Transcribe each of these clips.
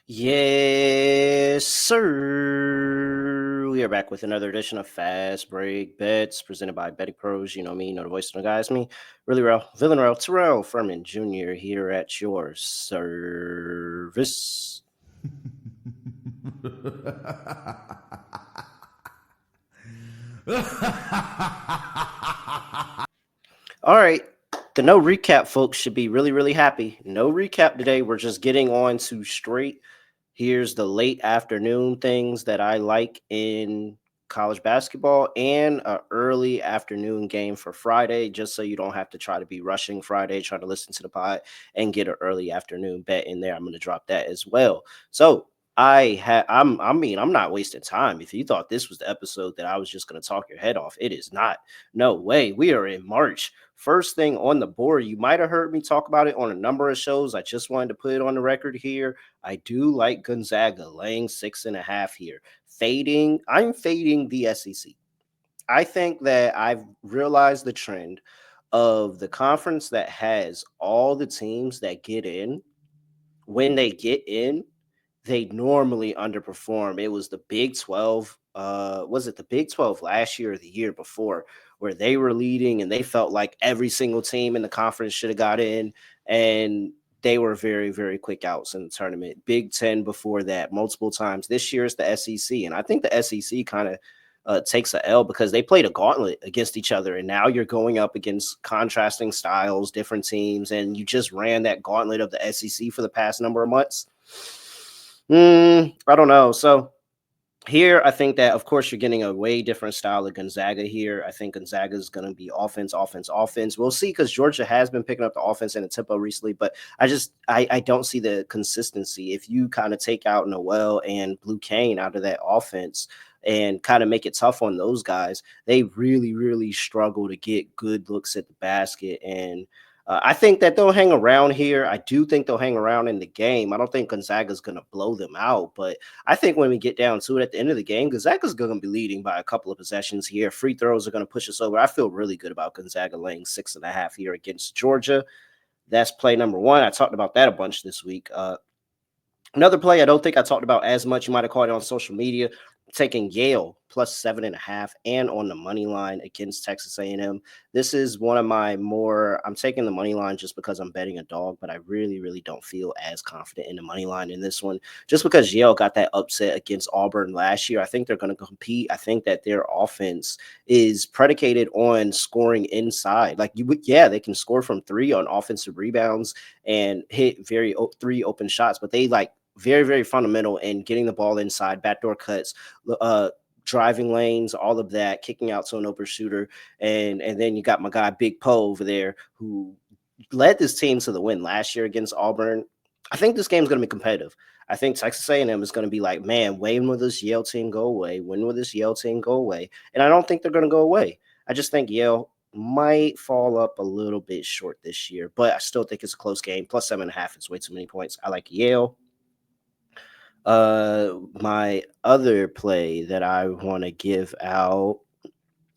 Yes, sir. We are back with another edition of Fast Break Bets presented by BettingPros. You know me, you know the voice of the guys, me, really real, villain real, Terrell Furman Jr. here at your service. All right. The no recap folks should be really, really happy. No recap today. We're just getting on to straight. Here's the late afternoon things that I like in college basketball and an early afternoon game for Friday, just so you don't have to try to be rushing Friday, trying to listen to the pod and get an early afternoon bet in there. I'm going to drop that as well. So I'm not wasting time. If you thought this was the episode that I was just going to talk your head off, it is not. No way. We are in March. First thing on the board, you might have heard me talk about it on a number of shows. I just wanted to put it on the record here. I do like Gonzaga laying 6.5 here. I'm fading the SEC. I think that I've realized the trend of the conference that has all the teams that get in. When they get in, they normally underperform. It was the Big 12. Was it the Big 12 last year or the year before where they were leading and they felt like every single team in the conference should have got in, and they were very, very quick outs in the tournament. Big 10 before that, multiple times. This year is the SEC, and I think the SEC kind of takes a L because they played a gauntlet against each other, and now you're going up against contrasting styles, different teams, and you just ran that gauntlet of the SEC for the past number of months. I don't know. So here, I think that, of course, you're getting a way different style of Gonzaga here. I think Gonzaga is going to be offense, offense, offense. We'll see, because Georgia has been picking up the offense and the tempo recently, but I don't see the consistency. If you kind of take out Noel and Blue Kane out of that offense and kind of make it tough on those guys, they really, really struggle to get good looks at the basket. And I think that they'll hang around here. I do think they'll hang around in the game. I don't think Gonzaga's going to blow them out, but I think when we get down to it at the end of the game, Gonzaga's going to be leading by a couple of possessions here. Free throws are going to push us over. I feel really good about Gonzaga laying 6.5 here against Georgia. That's play number one. I talked about that a bunch this week. Another play I don't think I talked about as much. You might have caught it on social media. Taking Yale plus 7.5 and on the money line against Texas A&M. This is one of my more. I'm taking the money line just because I'm betting a dog, but I really, really don't feel as confident in the money line in this one. Just because Yale got that upset against Auburn last year, I think they're going to compete. I think that their offense is predicated on scoring inside. They can score from three on offensive rebounds and hit three open shots, but they very, very fundamental in getting the ball inside, backdoor cuts, driving lanes, all of that, kicking out to an open shooter. And then you got my guy Big Poe over there, who led this team to the win last year against Auburn. I think this game's going to be competitive. I think Texas A&M is going to be like, man, when will this Yale team go away? When will this Yale team go away? And I don't think they're going to go away. I just think Yale might fall up a little bit short this year, but I still think it's a close game. Plus 7.5 is way too many points. I like Yale. My other play that I want to give out,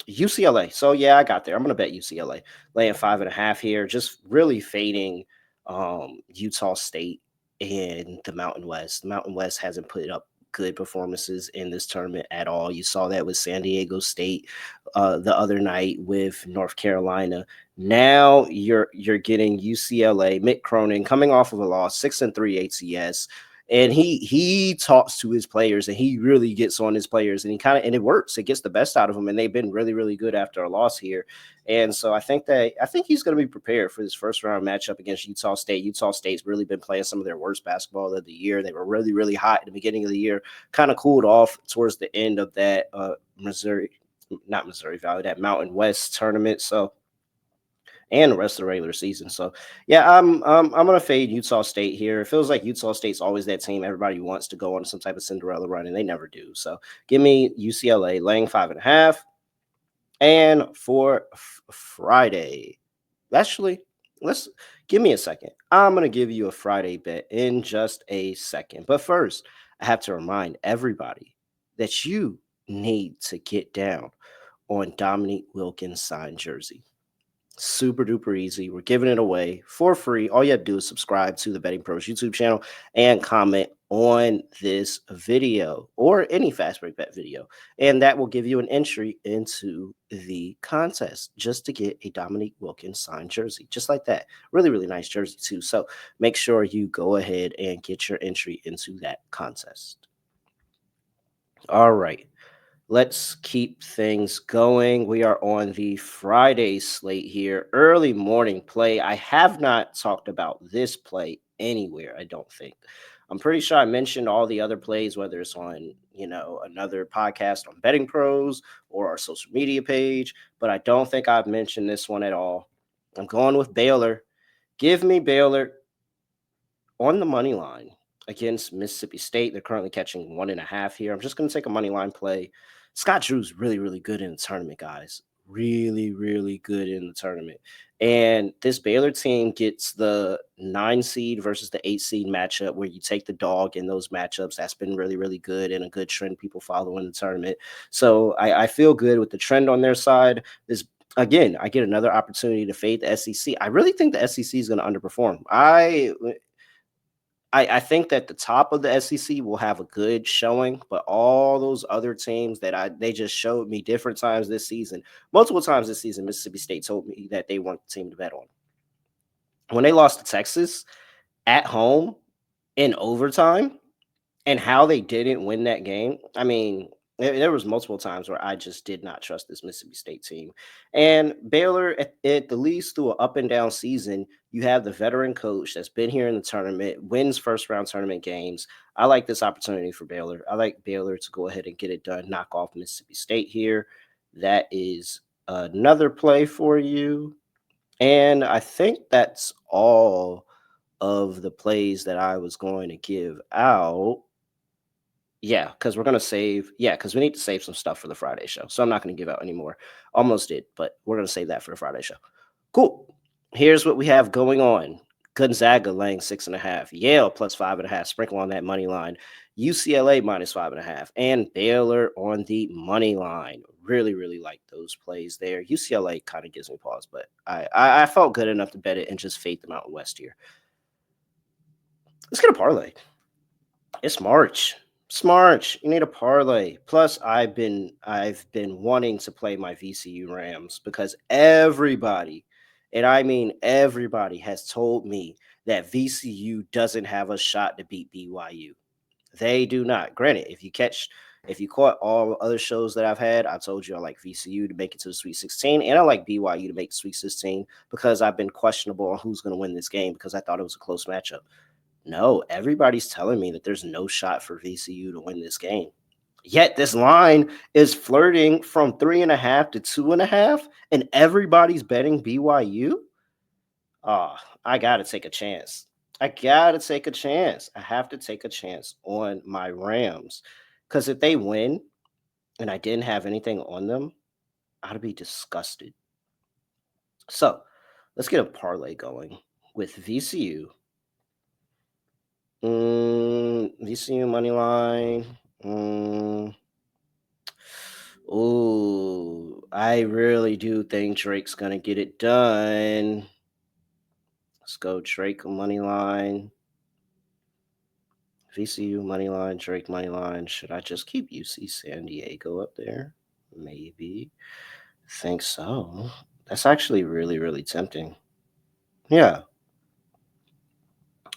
UCLA. So yeah, I got there. I'm gonna bet UCLA laying 5.5 here. Just really fading Utah State and the Mountain West. The Mountain West hasn't put up good performances in this tournament at all. You saw that with San Diego State the other night with North Carolina. Now you're getting UCLA, Mick Cronin coming off of a loss, 6-3 ATS. And he talks to his players, and he really gets on his players, and and it works. It gets the best out of them, and they've been really, really good after a loss here. And so I think he's going to be prepared for this first round matchup against Utah State. Utah State's really been playing some of their worst basketball of the year. They were really, really hot at the beginning of the year, kind of cooled off towards the end of that that Mountain West tournament. So, and the rest of the regular season. So yeah, I'm gonna fade Utah State here. It feels like Utah State's always that team everybody wants to go on some type of Cinderella run, and they never do. So give me UCLA laying 5.5. And for Friday, actually, let's give me a second. I'm gonna give you a Friday bet in just a second. But first, I have to remind everybody that you need to get down on Dominique Wilkins signed jersey. Super duper easy. We're giving it away for free. All you have to do is subscribe to the Betting Pros YouTube channel and comment on this video or any fast break bet video, and that will give you an entry into the contest just to get a Dominique Wilkins signed jersey, just like that. Really, really nice jersey too. So make sure you go ahead and get your entry into that contest. All right. Let's keep things going. We are on the Friday slate here. Early morning play. I have not talked about this play anywhere, I don't think. I'm pretty sure I mentioned all the other plays, whether it's on, another podcast on Betting Pros or our social media page, but I don't think I've mentioned this one at all. I'm going with Baylor. Give me Baylor on the money line against Mississippi State. They're currently catching 1.5 here. I'm just going to take a money line play. Scott Drew's really, really good in the tournament, guys. Really, really good in the tournament. And this Baylor team gets the 9 seed versus the 8 seed matchup where you take the dog in those matchups. That's been really, really good and a good trend people follow in the tournament. So I feel good with the trend on their side. Again, I get another opportunity to fade the SEC. I really think the SEC is going to underperform. I think that the top of the SEC will have a good showing, but all those other teams they just showed me different times this season, multiple times this season, Mississippi State told me that they weren't the team to bet on. When they lost to Texas at home in overtime and how they didn't win that game, I mean, there was multiple times where I just did not trust this Mississippi State team. And Baylor, at the least through an up and down season, you have the veteran coach that's been here in the tournament, wins first round tournament games. I like this opportunity for Baylor. I like Baylor to go ahead and get it done, knock off Mississippi State here. That is another play for you. And I think that's all of the plays that I was going to give out. Yeah, because we're gonna save. Yeah, because we need to save some stuff for the Friday show. So I'm not gonna give out any more. Almost did, but we're gonna save that for the Friday show. Cool. Here's what we have going on. Gonzaga laying 6.5. Yale plus 5.5. Sprinkle on that money line. UCLA minus 5.5. And Baylor on the money line. Really, really like those plays there. UCLA kind of gives me pause, but I felt good enough to bet it and just fade the Mountain West here. Let's get a parlay. It's March. It's March. You need a parlay. Plus, I've been wanting to play my VCU Rams because everybody, and I mean everybody, has told me that VCU doesn't have a shot to beat BYU. They do not. Granted, if you caught all other shows that I've had, I told you I like VCU to make it to the Sweet 16, and I like BYU to make the Sweet 16 because I've been questionable on who's going to win this game because I thought it was a close matchup. No, everybody's telling me that there's no shot for VCU to win this game. Yet this line is flirting from 3.5 to 2.5, and everybody's betting BYU. I gotta take a chance. I have to take a chance on my Rams. Because if they win and I didn't have anything on them, I'd be disgusted. So let's get a parlay going with VCU. VCU money line. I really do think Drake's gonna get it done. Let's go Drake money line. VCU money line, Drake money line. Should I just keep UC San Diego up there? Maybe. Think so. That's actually really, really tempting. Yeah.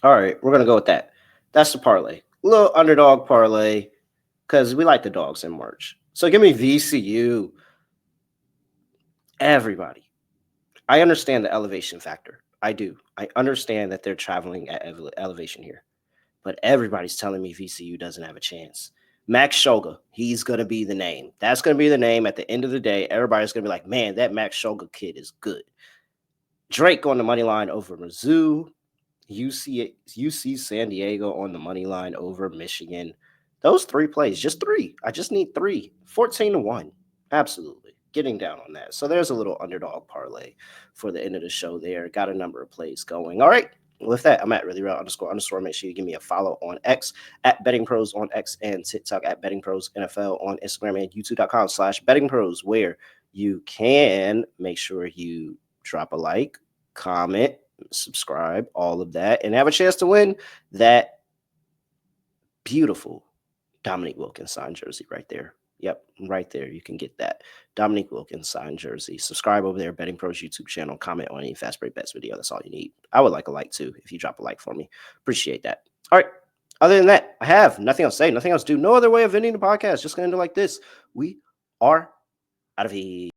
All right, we're gonna go with that. That's the parlay. Little underdog parlay because we like the dogs in March. So give me VCU. Everybody. I understand the elevation factor. I do. I understand that they're traveling at elevation here. But everybody's telling me VCU doesn't have a chance. Max Shoga, he's going to be the name. That's going to be the name at the end of the day. Everybody's going to be like, man, that Max Shoga kid is good. Drake on the money line over Mizzou. UC San Diego on the money line over Michigan. Those 3 plays, just 3. I just need 3. 14-1. Absolutely. Getting down on that. So there's a little underdog parlay for the end of the show there. Got a number of plays going. All right. With that, I'm at really real __. Make sure you give me a follow on X at BettingPros on X and TikTok at BettingPros NFL on Instagram and YouTube.com/BettingPros, where you can make sure you drop a like, comment, subscribe, all of that, and have a chance to win that beautiful Dominique Wilkins signed jersey right there. Yep, right there. You can get that Dominique Wilkins signed jersey. Subscribe over there, Betting Pros YouTube channel. Comment on any Fast Break Bets video. That's all you need. I would like a like too if you drop a like for me. Appreciate that. All right. Other than that, I have nothing else to say, nothing else to do. No other way of ending the podcast. Just going to end it like this. We are out of here.